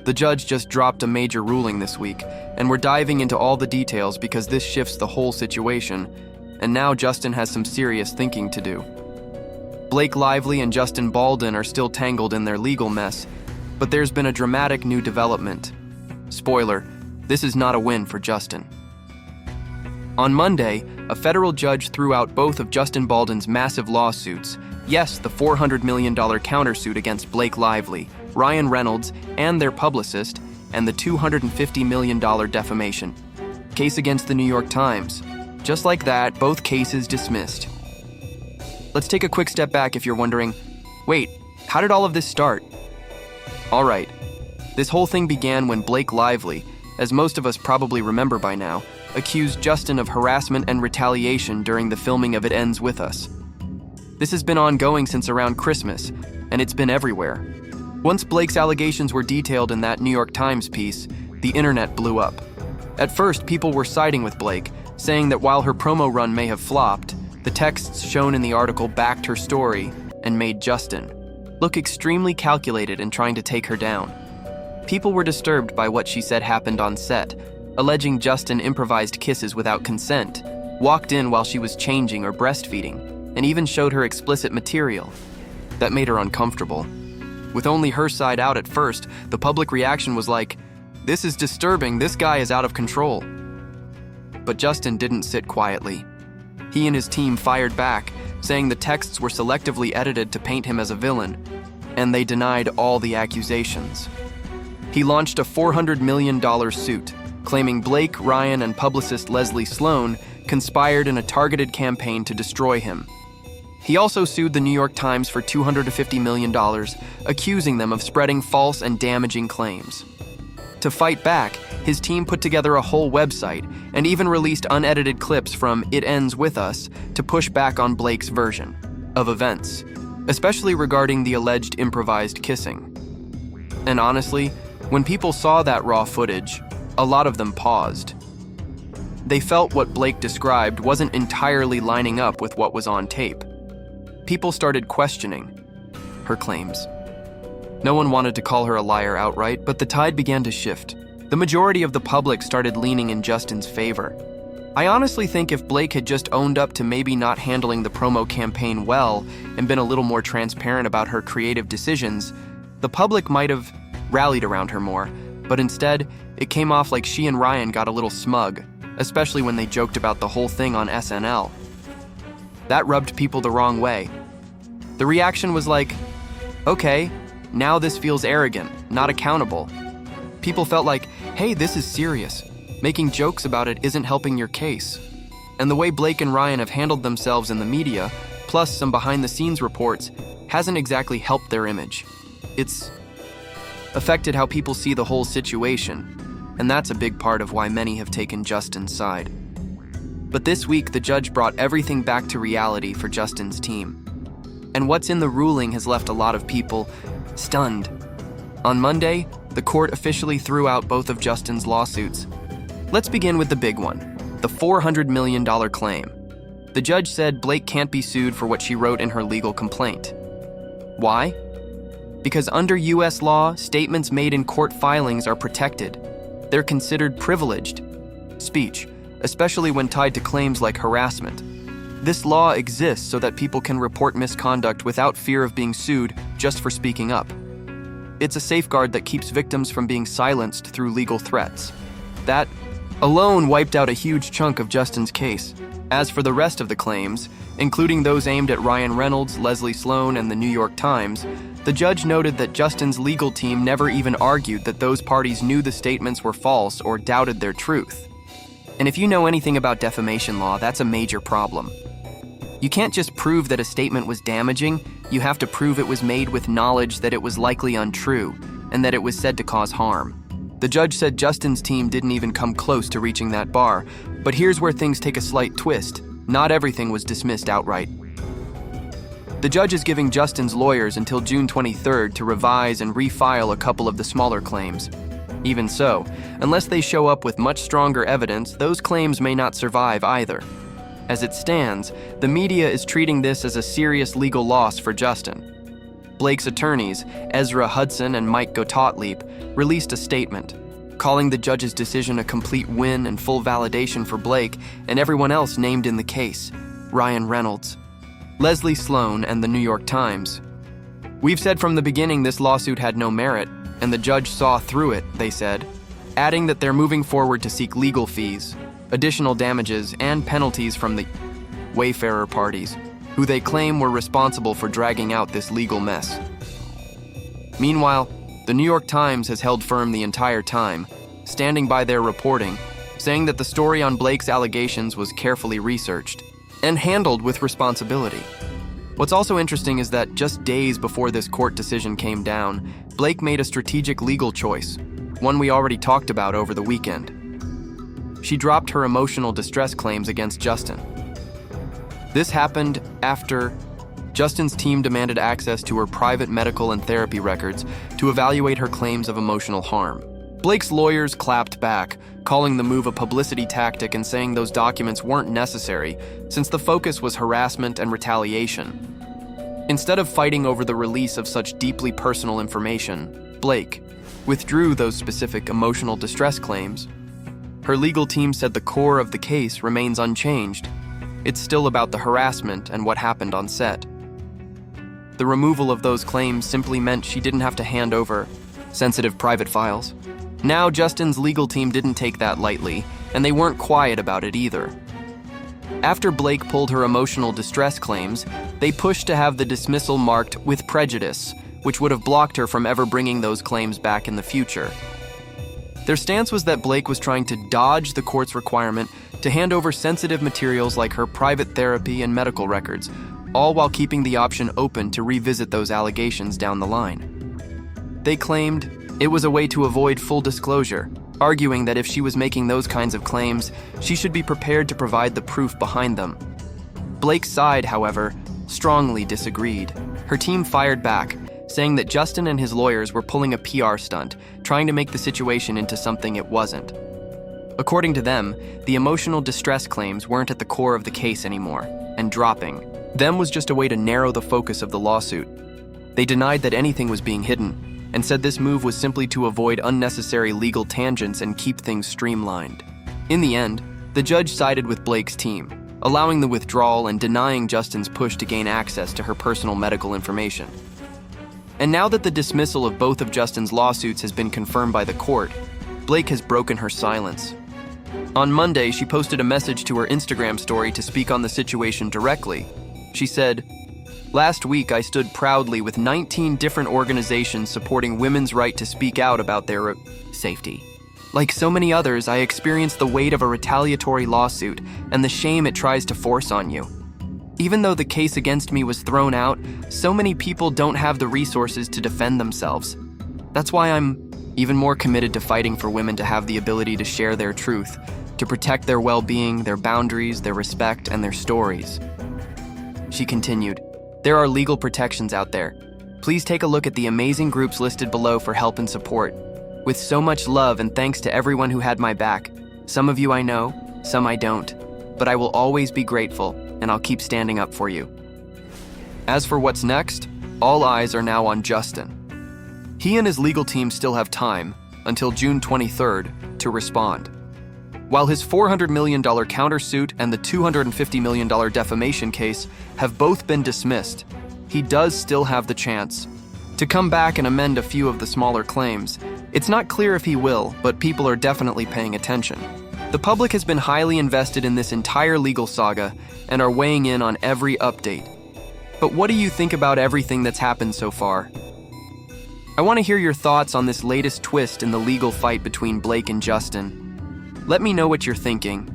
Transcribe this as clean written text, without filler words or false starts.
The judge just dropped a major ruling this week, and we're diving into all the details because this shifts the whole situation, and now Justin has some serious thinking to do. Blake Lively and Justin Baldoni are still tangled in their legal mess, but there's been a dramatic new development. Spoiler, this is not a win for Justin. On Monday, a federal judge threw out both of Justin Baldoni's massive lawsuits. Yes, the $400 million countersuit against Blake Lively, Ryan Reynolds, and their publicist, and the $250 million defamation case against the New York Times. Just like that, both cases dismissed. Let's take a quick step back if you're wondering, wait, how did all of this start? All right, this whole thing began when Blake Lively, as most of us probably remember by now, accused Justin of harassment and retaliation during the filming of It Ends With Us. This has been ongoing since around Christmas, and it's been everywhere. Once Blake's allegations were detailed in that New York Times piece, the internet blew up. At first, people were siding with Blake, saying that while her promo run may have flopped, the texts shown in the article backed her story and made Justin look extremely calculated in trying to take her down. People were disturbed by what she said happened on set, alleging Justin improvised kisses without consent, walked in while she was changing or breastfeeding, and even showed her explicit material. That made her uncomfortable. With only her side out at first, the public reaction was like, "This is disturbing, this guy is out of control." But Justin didn't sit quietly. He and his team fired back, saying the texts were selectively edited to paint him as a villain, and they denied all the accusations. He launched a $400 million suit, claiming Blake, Ryan, and publicist Leslie Sloan conspired in a targeted campaign to destroy him. He also sued the New York Times for $250 million, accusing them of spreading false and damaging claims. To fight back, his team put together a whole website and even released unedited clips from It Ends With Us to push back on Blake's version of events, especially regarding the alleged improvised kissing. And honestly, when people saw that raw footage, a lot of them paused. They felt what Blake described wasn't entirely lining up with what was on tape. People started questioning her claims. No one wanted to call her a liar outright, but the tide began to shift. The majority of the public started leaning in Justin's favor. I honestly think if Blake had just owned up to maybe not handling the promo campaign well and been a little more transparent about her creative decisions, the public might have rallied around her more, but instead, it came off like she and Ryan got a little smug, especially when they joked about the whole thing on SNL. That rubbed people the wrong way. The reaction was like, okay, now this feels arrogant, not accountable. People felt like, hey, this is serious. Making jokes about it isn't helping your case. And the way Blake and Ryan have handled themselves in the media, plus some behind-the-scenes reports, hasn't exactly helped their image. It's affected how people see the whole situation, and that's a big part of why many have taken Justin's side. But this week, the judge brought everything back to reality for Justin's team. And what's in the ruling has left a lot of people stunned. On Monday, the court officially threw out both of Justin's lawsuits. Let's begin with the big one, the $400 million claim. The judge said Blake can't be sued for what she wrote in her legal complaint. Why? Because under U.S. law, statements made in court filings are protected. They're considered privileged speech, especially when tied to claims like harassment. This law exists so that people can report misconduct without fear of being sued just for speaking up. It's a safeguard that keeps victims from being silenced through legal threats. That alone wiped out a huge chunk of Justin's case. As for the rest of the claims, including those aimed at Ryan Reynolds, Leslie Sloan, and the New York Times, the judge noted that Justin's legal team never even argued that those parties knew the statements were false or doubted their truth. And if you know anything about defamation law, that's a major problem. You can't just prove that a statement was damaging, you have to prove it was made with knowledge that it was likely untrue, and that it was said to cause harm. The judge said Justin's team didn't even come close to reaching that bar, but here's where things take a slight twist. Not everything was dismissed outright. The judge is giving Justin's lawyers until June 23rd to revise and refile a couple of the smaller claims. Even so, unless they show up with much stronger evidence, those claims may not survive either. As it stands, the media is treating this as a serious legal loss for Justin. Blake's attorneys, Ezra Hudson and Mike Gottlieb, released a statement, calling the judge's decision a complete win and full validation for Blake and everyone else named in the case: Ryan Reynolds, Leslie Sloan, and the New York Times. "We've said from the beginning this lawsuit had no merit, and the judge saw through it," they said, adding that they're moving forward to seek legal fees, additional damages, and penalties from the Wayfarer parties, who they claim were responsible for dragging out this legal mess. Meanwhile, the New York Times has held firm the entire time, standing by their reporting, saying that the story on Blake's allegations was carefully researched and handled with responsibility. What's also interesting is that just days before this court decision came down, Blake made a strategic legal choice, one we already talked about over the weekend. She dropped her emotional distress claims against Justin. This happened after Justin's team demanded access to her private medical and therapy records to evaluate her claims of emotional harm. Blake's lawyers clapped back, calling the move a publicity tactic and saying those documents weren't necessary since the focus was harassment and retaliation. Instead of fighting over the release of such deeply personal information, Blake withdrew those specific emotional distress claims. Her legal team said the core of the case remains unchanged. It's still about the harassment and what happened on set. The removal of those claims simply meant she didn't have to hand over sensitive private files. Now, Justin's legal team didn't take that lightly, and they weren't quiet about it either. After Blake pulled her emotional distress claims, they pushed to have the dismissal marked with prejudice, which would have blocked her from ever bringing those claims back in the future. Their stance was that Blake was trying to dodge the court's requirement to hand over sensitive materials like her private therapy and medical records, all while keeping the option open to revisit those allegations down the line. They claimed it was a way to avoid full disclosure, arguing that if she was making those kinds of claims, she should be prepared to provide the proof behind them. Blake's side, however, strongly disagreed. Her team fired back, saying that Justin and his lawyers were pulling a PR stunt, trying to make the situation into something it wasn't. According to them, the emotional distress claims weren't at the core of the case anymore, and dropping them was just a way to narrow the focus of the lawsuit. They denied that anything was being hidden, and said this move was simply to avoid unnecessary legal tangents and keep things streamlined. In the end, the judge sided with Blake's team, allowing the withdrawal and denying Justin's push to gain access to her personal medical information. And now that the dismissal of both of Justin's lawsuits has been confirmed by the court, Blake has broken her silence. On Monday, she posted a message to her Instagram story to speak on the situation directly. She said, "Last week, I stood proudly with 19 different organizations supporting women's right to speak out about their safety. Like so many others, I experienced the weight of a retaliatory lawsuit and the shame it tries to force on you. Even though the case against me was thrown out, so many people don't have the resources to defend themselves. That's why I'm even more committed to fighting for women to have the ability to share their truth, to protect their well-being, their boundaries, their respect, and their stories." She continued, "There are legal protections out there. Please take a look at the amazing groups listed below for help and support. With so much love and thanks to everyone who had my back. Some of you I know, some I don't, but I will always be grateful, and I'll keep standing up for you." As for what's next, all eyes are now on Justin. He and his legal team still have time, until June 23rd, to respond. While his $400 million countersuit and the $250 million defamation case have both been dismissed, he does still have the chance to come back and amend a few of the smaller claims. It's not clear if he will, but people are definitely paying attention. The public has been highly invested in this entire legal saga and are weighing in on every update. But what do you think about everything that's happened so far? I want to hear your thoughts on this latest twist in the legal fight between Blake and Justin. Let me know what you're thinking.